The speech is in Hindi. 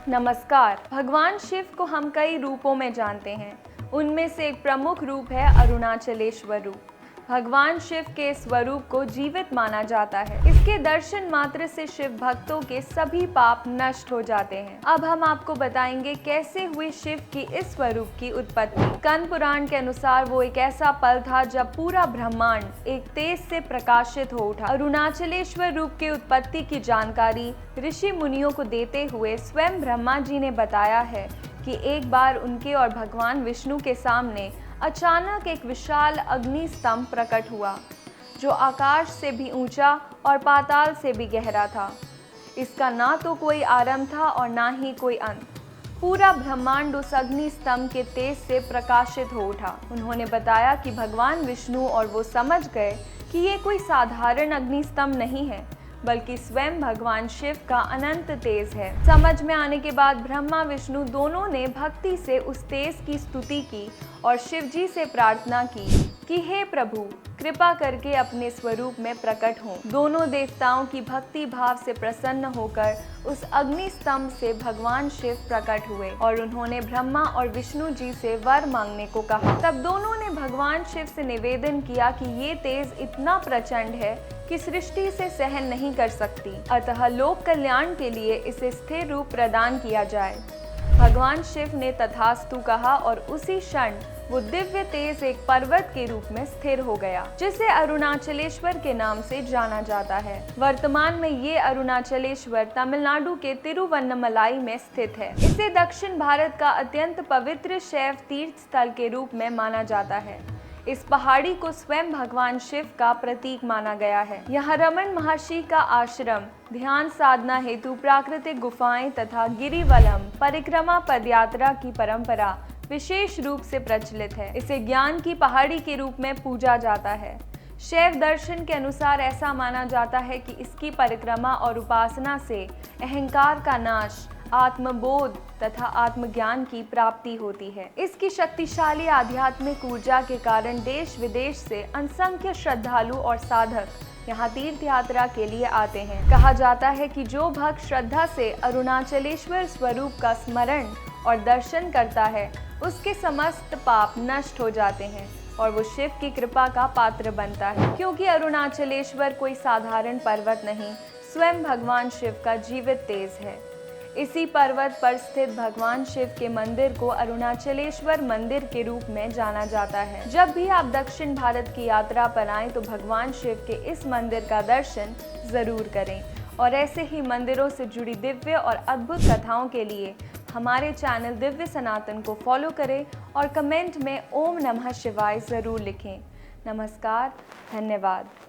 नमस्कार। भगवान शिव को हम कई रूपों में जानते हैं। उनमें से एक प्रमुख रूप है अरुणाचलेश्वर रूप। भगवान शिव के स्वरूप को जीवित माना जाता है। इसके दर्शन मात्र से शिव भक्तों के सभी पाप नष्ट हो जाते हैं। अब हम आपको बताएंगे कैसे हुई शिव की इस स्वरूप की उत्पत्ति। स्कंद पुराण के अनुसार वो एक ऐसा पल था जब पूरा ब्रह्मांड एक तेज से प्रकाशित हो उठा। अरुणाचलेश्वर रूप की उत्पत्ति की जानकारी ऋषि मुनियों को देते हुए स्वयं ब्रह्मा जी ने बताया है कि एक बार उनके और भगवान विष्णु के सामने अचानक एक विशाल अग्नि स्तंभ प्रकट हुआ, जो आकाश से भी ऊंचा और पाताल से भी गहरा था। इसका ना तो कोई आरंभ था और ना ही कोई अंत। पूरा ब्रह्मांड उस अग्नि स्तंभ के तेज से प्रकाशित हो उठा। उन्होंने बताया कि भगवान विष्णु और वो समझ गए कि ये कोई साधारण अग्नि स्तंभ नहीं है, बल्कि स्वयं भगवान शिव का अनंत तेज है। समझ में आने के बाद ब्रह्मा विष्णु दोनों ने भक्ति से उस तेज की स्तुति की और शिव जी से प्रार्थना की कि हे प्रभु, कृपा करके अपने स्वरूप में प्रकट हों। दोनों देवताओं की भक्ति भाव से प्रसन्न होकर उस अग्नि स्तंभ से भगवान शिव प्रकट हुए और उन्होंने ब्रह्मा और विष्णु जी से वर मांगने को कहा। तब दोनों ने भगवान शिव से निवेदन किया कि ये तेज इतना प्रचंड है कि सृष्टि से सहन नहीं कर सकती, अतः लोक कल्याण के लिए इसे स्थिर रूप प्रदान किया जाए। भगवान शिव ने तथास्तु कहा और उसी क्षण वो दिव्य तेज एक पर्वत के रूप में स्थिर हो गया, जिसे अरुणाचलेश्वर के नाम से जाना जाता है। वर्तमान में ये अरुणाचलेश्वर तमिलनाडु के तिरुवन्नमलाई में स्थित है। इसे दक्षिण भारत का अत्यंत पवित्र शैव तीर्थ स्थल के रूप में माना जाता है। इस पहाड़ी को स्वयं भगवान शिव का प्रतीक माना गया है। यहाँ रमन महर्षि का आश्रम, ध्यान साधना हेतु प्राकृतिक गुफाएं तथा गिरिवलम परिक्रमा पदयात्रा की परंपरा विशेष रूप से प्रचलित है। इसे ज्ञान की पहाड़ी के रूप में पूजा जाता है। शैव दर्शन के अनुसार ऐसा माना जाता है कि इसकी परिक्रमा और उपासना से अहंकार का नाश, आत्मबोध तथा आत्मज्ञान की प्राप्ति होती है। इसकी शक्तिशाली आध्यात्मिक ऊर्जा के कारण देश विदेश से असंख्य श्रद्धालु और साधक यहाँ तीर्थ यात्रा के लिए आते हैं। कहा जाता है कि जो भक्त श्रद्धा से अरुणाचलेश्वर स्वरूप का स्मरण और दर्शन करता है, उसके समस्त पाप नष्ट हो जाते हैं और वो शिव की कृपा का पात्र बनता है। क्योंकि अरुणाचलेश्वर कोई साधारण पर्वत नहीं, स्वयं भगवान शिव का जीवित तेज है। इसी पर्वत पर स्थित भगवान शिव के मंदिर को अरुणाचलेश्वर मंदिर के रूप में जाना जाता है। जब भी आप दक्षिण भारत की यात्रा पर आएं तो भगवान शिव के इस मंदिर का दर्शन जरूर करें और ऐसे ही मंदिरों से जुड़ी दिव्य और अद्भुत कथाओं के लिए हमारे चैनल दिव्य सनातन को फॉलो करें और कमेंट में ओम नमः शिवाय जरूर लिखें। नमस्कार, धन्यवाद।